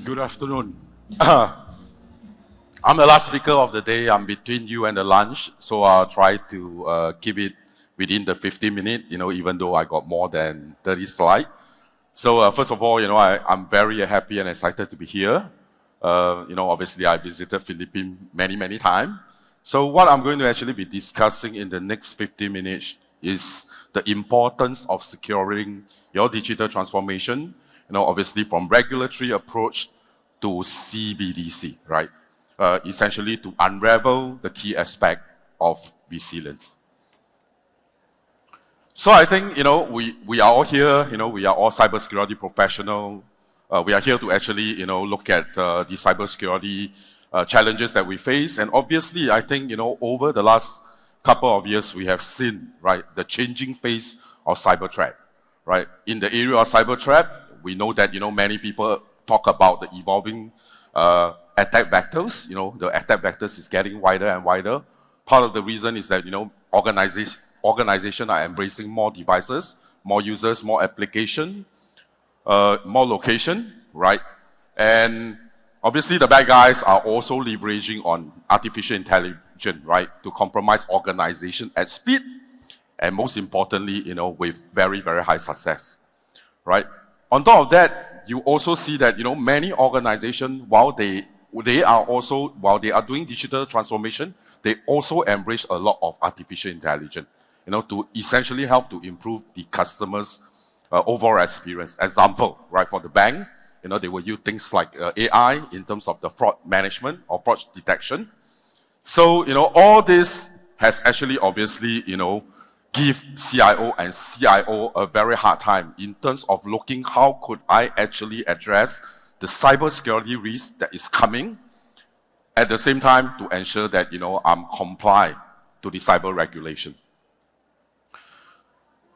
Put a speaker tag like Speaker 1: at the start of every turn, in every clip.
Speaker 1: Good afternoon. I'm the last speaker of the day. I'm between you and the lunch, so I'll try to keep it within the 15 minutes, even though I got more than 30 slides. So first of all, I'm very happy and excited to be here. Obviously I visited Philippines many times. So what I'm going to actually be discussing in the next 15 minutes is the importance of securing your digital transformation, obviously from regulatory approach to CBDC, right? Essentially to unravel the key aspect of resilience. So I think, we are all here, we are all cybersecurity professionals. We are here to actually, look at the cybersecurity challenges that we face. And obviously, I think, over the last couple of years, we have seen, right, the changing face of cyber threat, right? In the area of cyber threat, we know that, many people talk about the evolving attack vectors. The attack vectors is getting wider and wider. Part of the reason is that, organizations are embracing more devices, more users, more application, more location, right? And obviously the bad guys are also leveraging on artificial intelligence, right, to compromise organization at speed, and most importantly, with very high success, right? On top of that, you also see that, many organizations, while they are doing digital transformation, they also embrace a lot of artificial intelligence, to essentially help to improve the customer's overall experience. Example, right, for the bank, they will use things like AI in terms of the fraud management or fraud detection. So, all this has actually obviously, give CIO and CIO a very hard time in terms of looking how could I actually address the cybersecurity risk that is coming, at the same time to ensure that, I'm comply to the cyber regulation.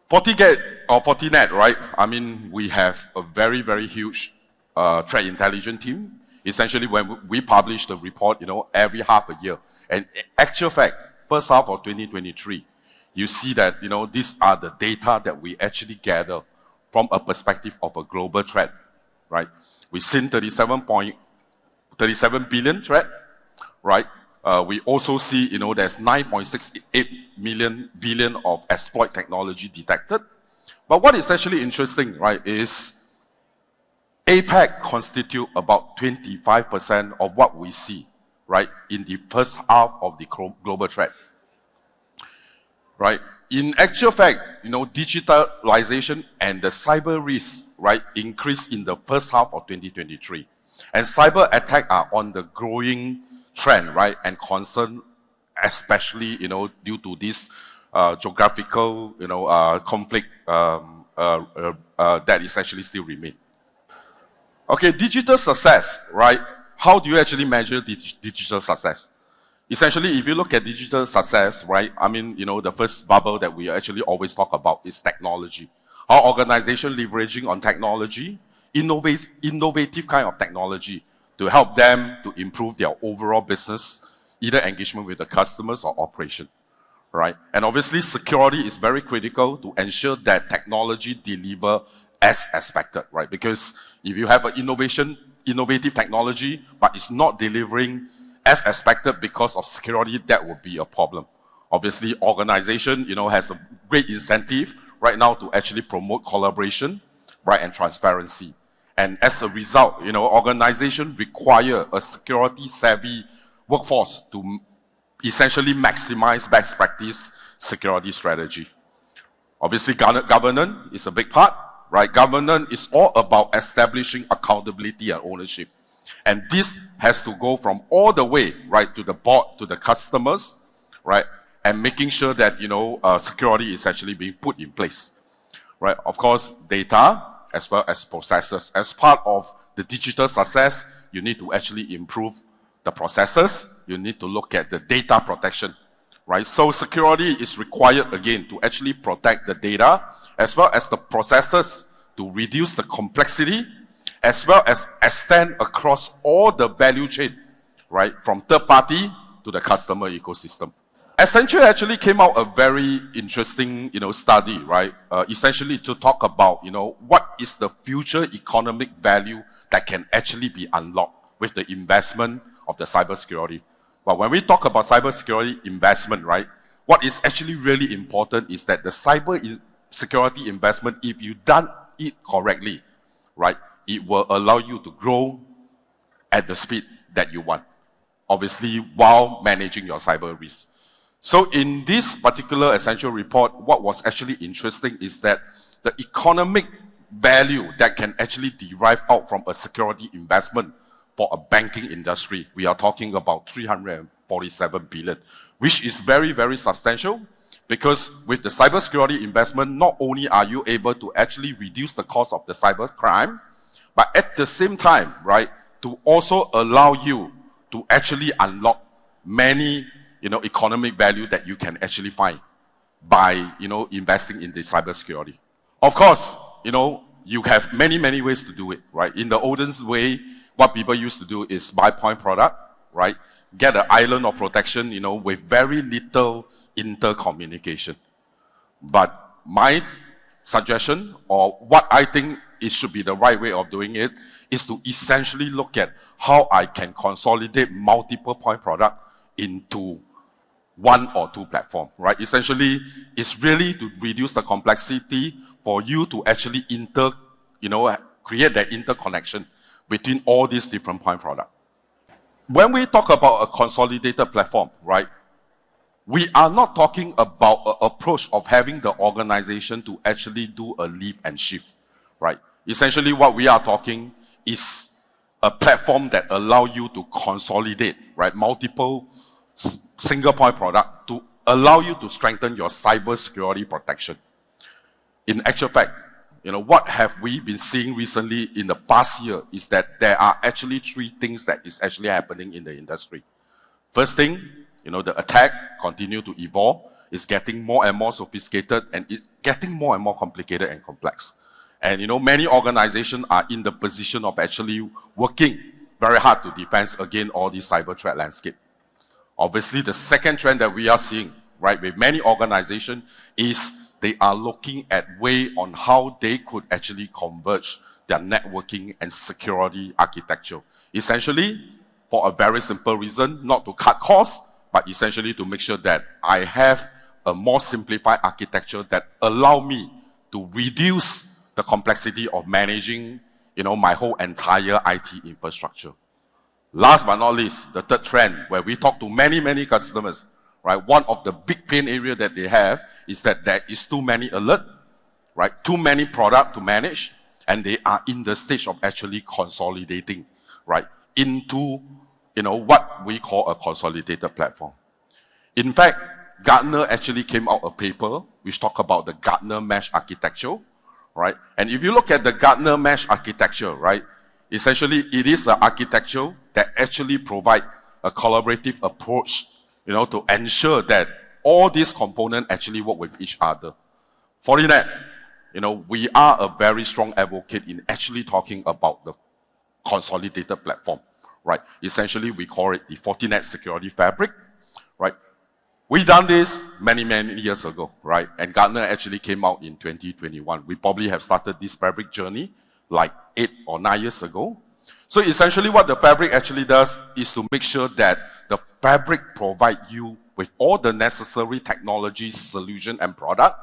Speaker 1: Fortinet, right? I mean, we have a very huge threat intelligence team. Essentially, when we publish the report, every half a year. And in actual fact, first half of 2023, you see that, these are the data that we actually gather from a perspective of a global threat, right? We've seen 37 billion threat, right? We also see, there's 9.68 billion of exploit technology detected. But what is actually interesting, right, is APAC constitute about 25% of what we see, right, in the first half of the global threat, right? In actual fact, digitalization and the cyber risk, right, increased in the first half of 2023. And cyber attacks are on the growing trend, right, and concern, especially, due to this geographical, conflict that is actually still remain. Okay, digital success, right? How do you actually measure digital success? Essentially, if you look at digital success, right, I mean, the first bubble that we actually always talk about is technology. How organization leveraging on technology, innovative kind of technology to help them to improve their overall business, either engagement with the customers or operation, right? And obviously, security is very critical to ensure that technology deliver as expected, right? Because if you have an innovative technology, but it's not delivering as expected because of security, that would be a problem. Obviously, organization, has a great incentive right now to actually promote collaboration, right, and transparency. And as a result, organization require a security-savvy workforce to essentially maximize best practice security strategy. Obviously, governance is a big part, right? Governance is all about establishing accountability and ownership. And this has to go from all the way, right, to the board, to the customers, right, and making sure that, security is actually being put in place, right? Of course, data as well as processes. As part of the digital success, you need to actually improve the processes. You need to look at the data protection, right? So security is required, again, to actually protect the data as well as the processes to reduce the complexity, as well as extend across all the value chain, right, from third party to the customer ecosystem. Accenture actually came out a very interesting, study, right? Essentially to talk about, what is the future economic value that can actually be unlocked with the investment of the cybersecurity. But when we talk about cybersecurity investment, right, what is actually really important is that the cybersecurity investment, if you done it correctly, right, it will allow you to grow at the speed that you want, obviously while managing your cyber risk. So in this particular Accenture report, what was actually interesting is that the economic value that can actually derive out from a security investment for a banking industry, we are talking about 347 billion, which is very, very substantial, because with the cybersecurity investment, not only are you able to actually reduce the cost of the cyber crime, but at the same time, right, to also allow you to actually unlock many, economic value that you can actually find by, investing in the cybersecurity. Of course, you have many, many ways to do it, right? In the olden way, what people used to do is buy point product, right? Get an island of protection, with very little intercommunication. But my suggestion, or what I think it should be the right way of doing it, is to essentially look at how I can consolidate multiple point product into one or two platform, right? Essentially, it's really to reduce the complexity for you to actually create that interconnection between all these different point products. When we talk about a consolidated platform, right, we are not talking about an approach of having the organization to actually do a lift and shift, right? Essentially, what we are talking is a platform that allows you to consolidate, right, multiple single point product to allow you to strengthen your cyber security protection. In actual fact, what have we been seeing recently in the past year is that there are actually three things that is actually happening in the industry. First thing, the attack continue to evolve. It's getting more and more sophisticated, and it's getting more and more complicated and complex. And many organizations are in the position of actually working very hard to defend against all these cyber threat landscape. Obviously, the second trend that we are seeing, right, with many organizations is they are looking at way on how they could actually converge their networking and security architecture. Essentially, for a very simple reason, not to cut costs, but essentially to make sure that I have a more simplified architecture that allow me to reduce the complexity of managing, my whole entire IT infrastructure. Last but not least, the third trend, where we talk to many, many customers, right? One of the big pain areas that they have is that there is too many alert, right? Too many products to manage, and they are in the stage of actually consolidating, right, into, what we call a consolidated platform. In fact, Gartner actually came out a paper which talk about the Gartner mesh architecture, right? And if you look at the Gartner mesh architecture, right, essentially it is an architecture that actually provide a collaborative approach, to ensure that all these components actually work with each other. Fortinet, we are a very strong advocate in actually talking about the consolidated platform, right? Essentially, we call it the Fortinet Security Fabric, right? We done this many, many years ago, right? And Gartner actually came out in 2021. We probably have started this fabric journey like 8 or 9 years ago. So essentially what the fabric actually does is to make sure that the fabric provides you with all the necessary technology, solution, and product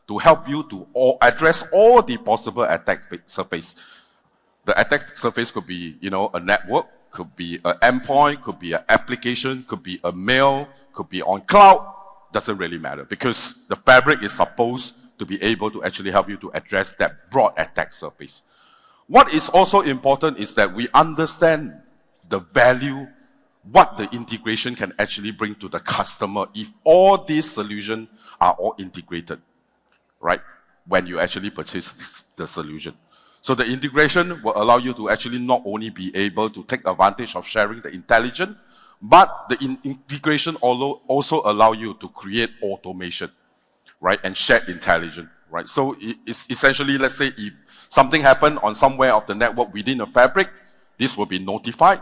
Speaker 1: to help you to address all the possible attack surface. The attack surface could be, a network, could be an endpoint, could be an application, could be a mail, could be on cloud. Doesn't really matter, because the fabric is supposed to be able to actually help you to address that broad attack surface. What is also important is that we understand the value, what the integration can actually bring to the customer if all these solutions are all integrated, right? When you actually purchase the solution. So the integration will allow you to actually not only be able to take advantage of sharing the intelligence, but the integration also allow you to create automation, right? And shared intelligence, right? So it's essentially, let's say if something happened on somewhere of the network within a fabric, this will be notified,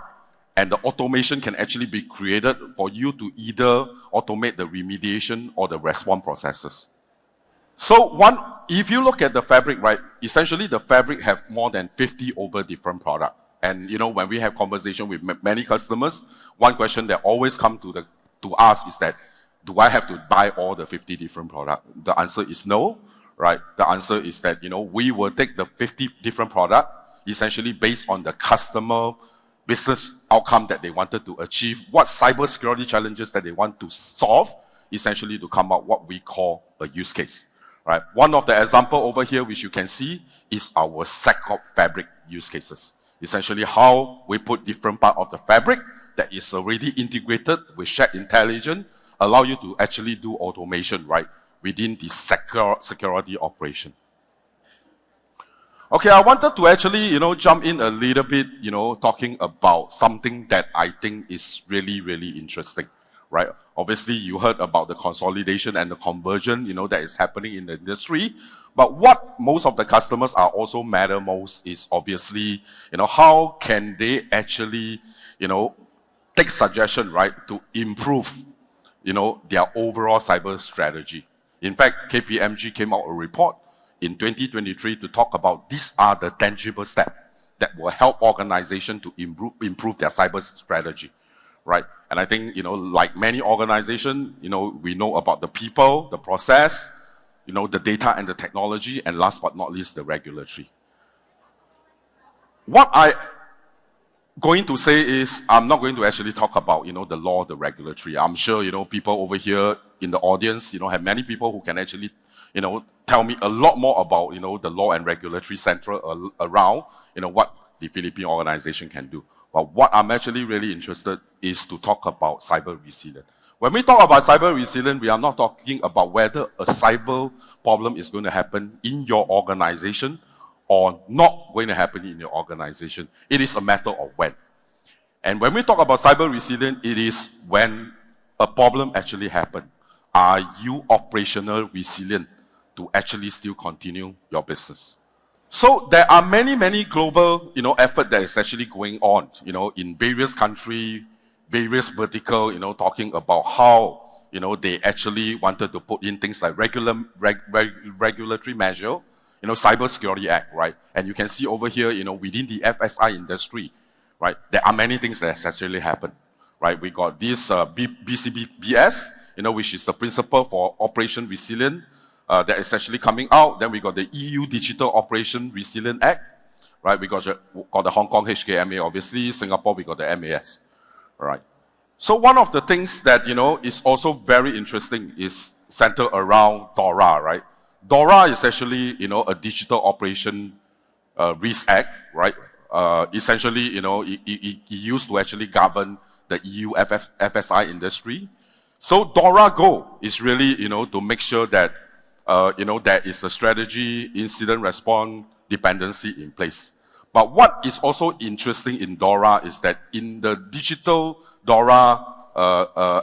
Speaker 1: and the automation can actually be created for you to either automate the remediation or the response processes. So if you look at the fabric, right, essentially the fabric have more than 50 over different products. And when we have conversation with many customers, one question that always come to us is that, do I have to buy all the 50 different products? The answer is no, right? The answer is that, we will take the 50 different products, essentially based on the customer business outcome that they wanted to achieve, what cybersecurity challenges that they want to solve, essentially to come up what we call a use case, right? One of the example over here, which you can see, is our SecOps fabric use cases. Essentially how we put different part of the fabric that is already integrated with shared intelligence, allow you to actually do automation, right, within the security operation. Okay, I wanted to actually, jump in a little bit, talking about something that I think is really, really interesting, right? Obviously, you heard about the consolidation and the conversion, that is happening in the industry. But what most of the customers are also matter most is obviously, how can they actually, take suggestion, right, to improve, their overall cyber strategy. In fact, KPMG came out a report in 2023 to talk about these are the tangible steps that will help organizations to improve their cyber strategy, right? And I think, like many organizations, we know about the people, the process, the data and the technology, and last but not least, the regulatory. What I going to say is, I'm not going to actually talk about, the law, the regulatory. I'm sure, people over here in the audience, have many people who can actually, tell me a lot more about, the law and regulatory central around, what the Philippine organization can do. But what I'm actually really interested is to talk about cyber resilience. When we talk about cyber resilience, we are not talking about whether a cyber problem is going to happen in your organization or not going to happen in your organization. It is a matter of when. And when we talk about cyber resilience, it is when a problem actually happens. Are you operational resilient to actually still continue your business? So there are many, many global, effort that is actually going on, in various countries, various vertical, talking about how, they actually wanted to put in things like regulatory measure, Cybersecurity Act, right? And you can see over here, within the FSI industry, right, there are many things that has actually happened, right? We got this BCBS, which is the Principle for Operation Resilience, that is actually coming out. Then we got the EU Digital Operation Resilience Act, right? We got the Hong Kong HKMA, obviously. Singapore, we got the MAS, all right? So one of the things that, is also very interesting is centered around DORA, right? DORA is actually, a Digital Operation Risk Act, right? Essentially, it used to actually govern the EU FSI industry. So DORA goal is really, to make sure that, there is a strategy, incident response, dependency in place. But what is also interesting in DORA is that in the Digital DORA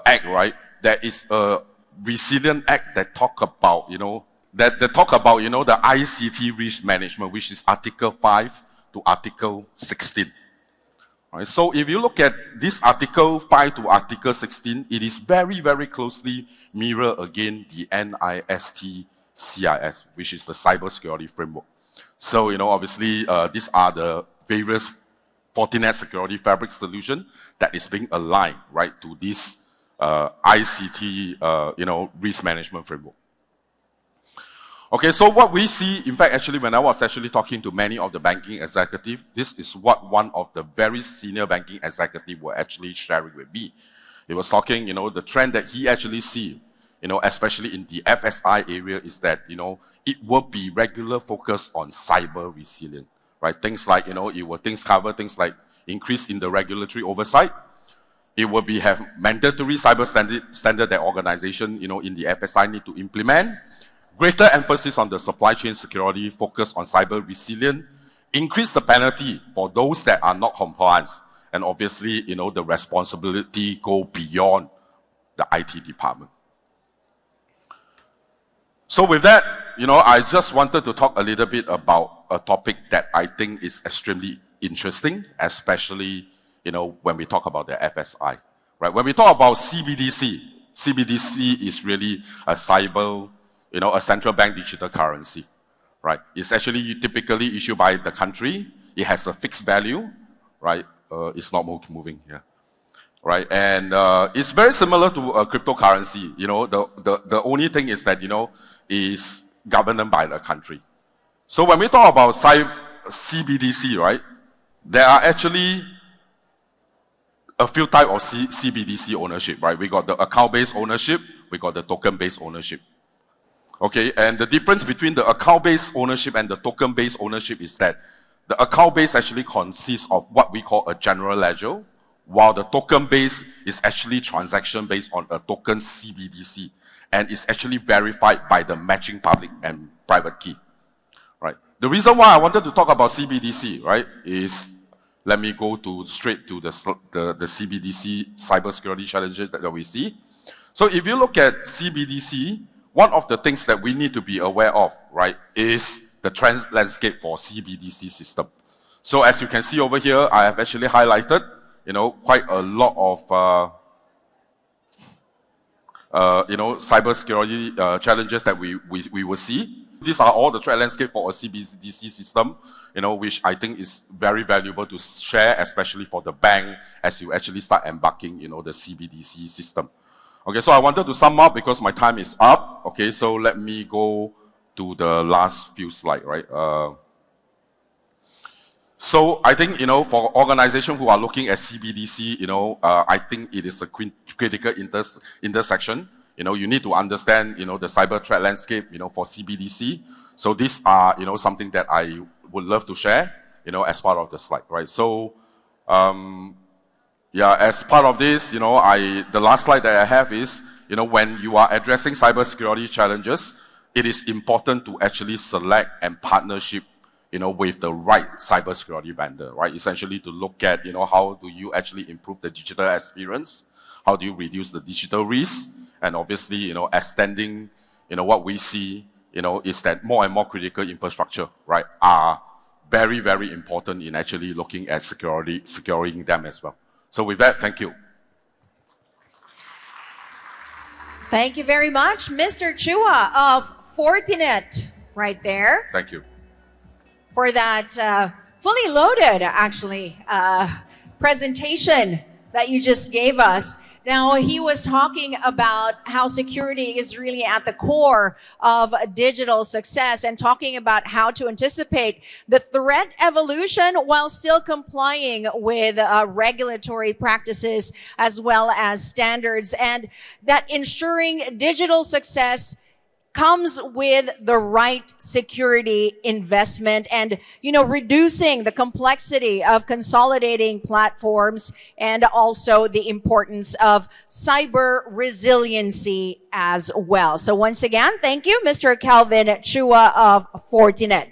Speaker 1: Act, right, there is a Resilient Act that talk about, the ICT risk management, which is Article 5 to Article 16. Right, so if you look at this Article 5 to Article 16, it is very, very closely mirror again the NIST CIS, which is the cybersecurity framework. So, obviously, these are the various Fortinet security fabric solution that is being aligned, right, to this ICT, risk management framework. Okay, so what we see, in fact, actually, when I was actually talking to many of the banking executives, this is what one of the very senior banking executives were actually sharing with me. He was talking, the trend that he actually see, especially in the FSI area, is that, it will be regular focus on cyber resilience, right? Things like, it will cover things like increase in the regulatory oversight. It will have mandatory cyber standard that organization, in the FSI need to implement. Greater emphasis on the supply chain security, focus on cyber resilience, increase the penalty for those that are not compliant, and obviously, the responsibility go beyond the IT department. So with that, I just wanted to talk a little bit about a topic that I think is extremely interesting, especially, when we talk about the FSI, right? When we talk about CBDC is really a cyber, a central bank digital currency, right? It's actually typically issued by the country. It has a fixed value, right? It's not moving here, right? And it's very similar to a cryptocurrency. The only thing is that, is governed by the country. So when we talk about CBDC, right, there are actually a few types of CBDC ownership, right? We got the account-based ownership, we got the token-based ownership. Okay, and the difference between the account-based ownership and the token-based ownership is that the account-based actually consists of what we call a general ledger, while the token-based is actually transaction-based on a token CBDC, and is actually verified by the matching public and private key, right? The reason why I wanted to talk about CBDC, right, is let me go straight to the CBDC cybersecurity challenges that we see. So if you look at CBDC, one of the things that we need to be aware of, right, is the trend landscape for CBDC system. So as you can see over here, I have actually highlighted, quite a lot of, cybersecurity challenges that we will see. These are all the threat landscape for a CBDC system, which I think is very valuable to share, especially for the bank as you actually start embarking, the CBDC system. Okay, so I wanted to sum up because my time is up. Okay, so let me go to the last few slides, right? So I think, for organizations who are looking at CBDC, I think it is a critical intersection. You need to understand, the cyber threat landscape, for CBDC. So these are, something that I would love to share, as part of the slide, right? So, yeah, as part of this, the last slide that I have is, when you are addressing cybersecurity challenges, it is important to actually select and partnership, with the right cybersecurity vendor, right? Essentially to look at, how do you actually improve the digital experience? How do you reduce the digital risk? And obviously, extending, what we see, is that more and more critical infrastructure, right, are very, very important in actually looking at securing them as well. So with that, thank you.
Speaker 2: Thank you very much, Mr. Chua of Fortinet, right there.
Speaker 1: Thank you.
Speaker 2: For that fully loaded, actually, presentation that you just gave us. Now, he was talking about how security is really at the core of digital success and talking about how to anticipate the threat evolution while still complying with regulatory practices as well as standards, and that ensuring digital success comes with the right security investment and, reducing the complexity of consolidating platforms and also the importance of cyber resiliency as well. So once again, thank you, Mr. Kelvin Chua of Fortinet.